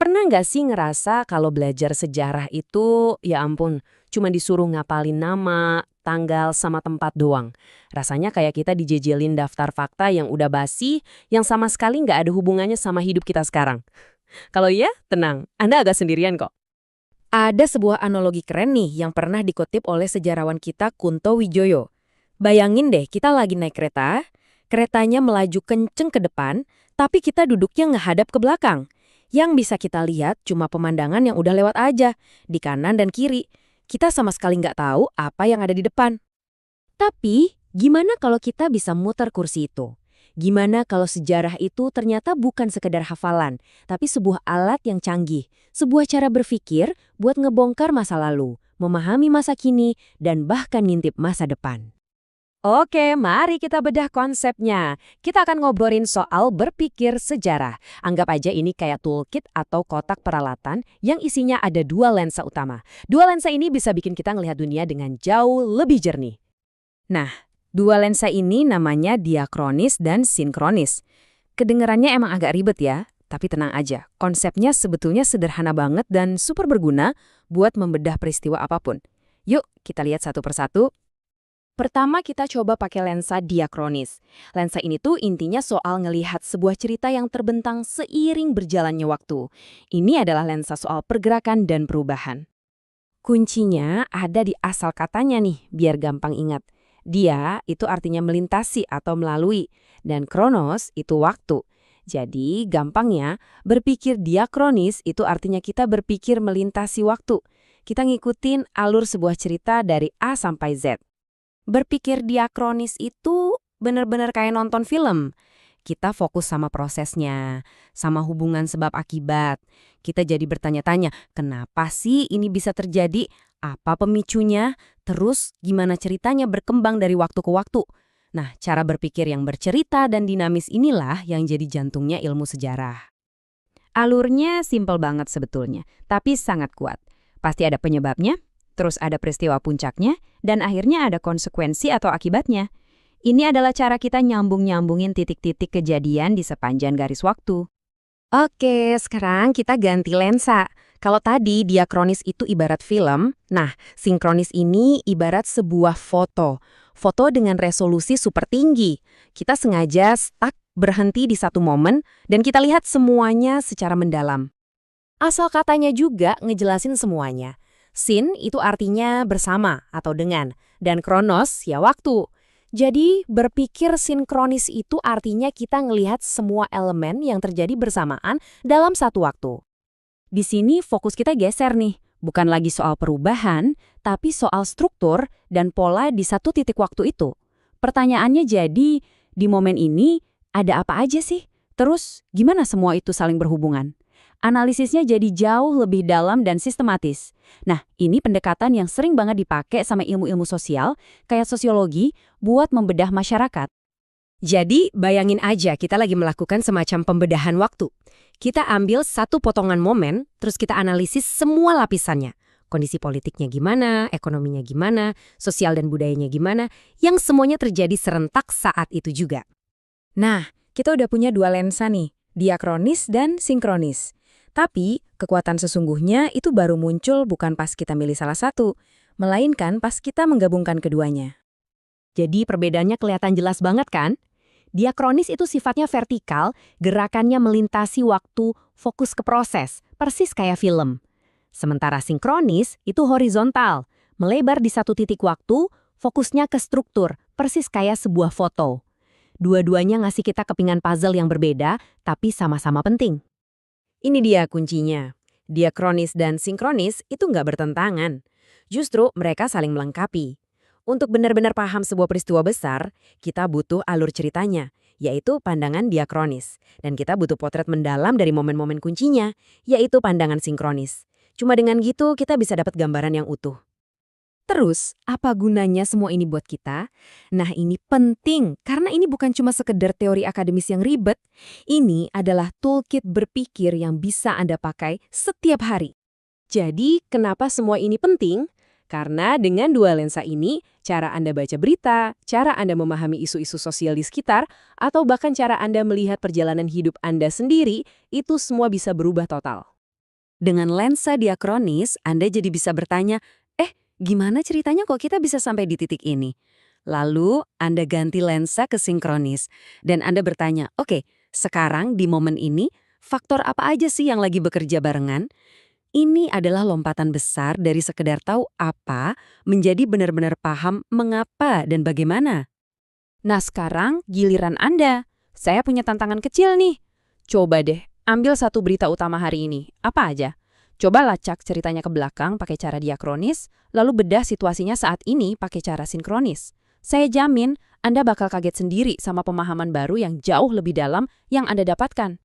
Pernah nggak sih ngerasa kalau belajar sejarah itu, ya ampun, cuma disuruh ngapalin nama, tanggal, sama tempat doang? Rasanya kayak kita dijejelin daftar fakta yang udah basi, yang sama sekali nggak ada hubungannya sama hidup kita sekarang. Kalau iya, tenang, Anda agak sendirian kok. Ada sebuah analogi keren nih yang pernah dikutip oleh sejarawan kita Kunto Wijoyo. Bayangin deh, kita lagi naik kereta, keretanya melaju kenceng ke depan, tapi kita duduknya ngehadap ke belakang. Yang bisa kita lihat cuma pemandangan yang udah lewat aja, di kanan dan kiri. Kita sama sekali nggak tahu apa yang ada di depan. Tapi, gimana kalau kita bisa muter kursi itu? Gimana kalau sejarah itu ternyata bukan sekedar hafalan, tapi sebuah alat yang canggih, sebuah cara berpikir buat ngebongkar masa lalu, memahami masa kini, dan bahkan ngintip masa depan. Oke, mari kita bedah konsepnya. Kita akan ngobrolin soal berpikir sejarah. Anggap aja ini kayak toolkit atau kotak peralatan yang isinya ada dua lensa utama. Dua lensa ini bisa bikin kita ngelihat dunia dengan jauh lebih jernih. Nah, dua lensa ini namanya diakronis dan sinkronis. Kedengarannya emang agak ribet ya, tapi tenang aja. Konsepnya sebetulnya sederhana banget dan super berguna buat membedah peristiwa apapun. Yuk, kita lihat satu persatu. Pertama kita coba pakai lensa diakronis. Lensa ini tuh intinya soal ngelihat sebuah cerita yang terbentang seiring berjalannya waktu. Ini adalah lensa soal pergerakan dan perubahan. Kuncinya ada di asal katanya nih, biar gampang ingat. Dia itu artinya melintasi atau melalui, dan kronos itu waktu. Jadi gampangnya, berpikir diakronis itu artinya kita berpikir melintasi waktu. Kita ngikutin alur sebuah cerita dari A sampai Z. Berpikir diakronis itu benar-benar kayak nonton film. Kita fokus sama prosesnya, sama hubungan sebab akibat. Kita jadi bertanya-tanya, kenapa sih ini bisa terjadi? Apa pemicunya? Terus gimana ceritanya berkembang dari waktu ke waktu? Nah, cara berpikir yang bercerita dan dinamis inilah yang jadi jantungnya ilmu sejarah. Alurnya simpel banget sebetulnya, tapi sangat kuat. Pasti ada penyebabnya, terus ada peristiwa puncaknya, dan akhirnya ada konsekuensi atau akibatnya. Ini adalah cara kita nyambung-nyambungin titik-titik kejadian di sepanjang garis waktu. Oke, sekarang kita ganti lensa. Kalau tadi diakronis itu ibarat film, nah sinkronis ini ibarat sebuah foto. Foto dengan resolusi super tinggi. Kita sengaja stuck berhenti di satu momen dan kita lihat semuanya secara mendalam. Asal katanya juga ngejelasin semuanya. Sin itu artinya bersama atau dengan, dan kronos ya waktu. Jadi berpikir sinkronis itu artinya kita ngelihat semua elemen yang terjadi bersamaan dalam satu waktu. Di sini fokus kita geser nih, bukan lagi soal perubahan, tapi soal struktur dan pola di satu titik waktu itu. Pertanyaannya jadi, di momen ini ada apa aja sih? Terus gimana semua itu saling berhubungan? Analisisnya jadi jauh lebih dalam dan sistematis. Nah, ini pendekatan yang sering banget dipakai sama ilmu-ilmu sosial, kayak sosiologi, buat membedah masyarakat. Jadi, bayangin aja kita lagi melakukan semacam pembedahan waktu. Kita ambil satu potongan momen, terus kita analisis semua lapisannya. Kondisi politiknya gimana, ekonominya gimana, sosial dan budayanya gimana, yang semuanya terjadi serentak saat itu juga. Nah, kita udah punya dua lensa nih, diakronis dan sinkronis. Tapi, kekuatan sesungguhnya itu baru muncul bukan pas kita milih salah satu, melainkan pas kita menggabungkan keduanya. Jadi perbedaannya kelihatan jelas banget kan? Diakronis itu sifatnya vertikal, gerakannya melintasi waktu, fokus ke proses, persis kayak film. Sementara sinkronis itu horizontal, melebar di satu titik waktu, fokusnya ke struktur, persis kayak sebuah foto. Dua-duanya ngasih kita kepingan puzzle yang berbeda, tapi sama-sama penting. Ini dia kuncinya. Diakronis dan sinkronis itu nggak bertentangan. Justru mereka saling melengkapi. Untuk benar-benar paham sebuah peristiwa besar, kita butuh alur ceritanya, yaitu pandangan diakronis. Dan kita butuh potret mendalam dari momen-momen kuncinya, yaitu pandangan sinkronis. Cuma dengan gitu kita bisa dapat gambaran yang utuh. Terus, apa gunanya semua ini buat kita? Nah, ini penting karena ini bukan cuma sekedar teori akademis yang ribet. Ini adalah toolkit berpikir yang bisa Anda pakai setiap hari. Jadi, kenapa semua ini penting? Karena dengan dua lensa ini, cara Anda baca berita, cara Anda memahami isu-isu sosial di sekitar, atau bahkan cara Anda melihat perjalanan hidup Anda sendiri, itu semua bisa berubah total. Dengan lensa diakronis, Anda jadi bisa bertanya, gimana ceritanya kok kita bisa sampai di titik ini? Lalu, Anda ganti lensa ke sinkronis. Dan Anda bertanya, oke, sekarang di momen ini, faktor apa aja sih yang lagi bekerja barengan? Ini adalah lompatan besar dari sekedar tahu apa, menjadi benar-benar paham mengapa dan bagaimana. Nah sekarang giliran Anda. Saya punya tantangan kecil nih. Coba deh, ambil satu berita utama hari ini. Apa aja? Coba lacak ceritanya ke belakang pakai cara diakronis, lalu bedah situasinya saat ini pakai cara sinkronis. Saya jamin Anda bakal kaget sendiri sama pemahaman baru yang jauh lebih dalam yang Anda dapatkan.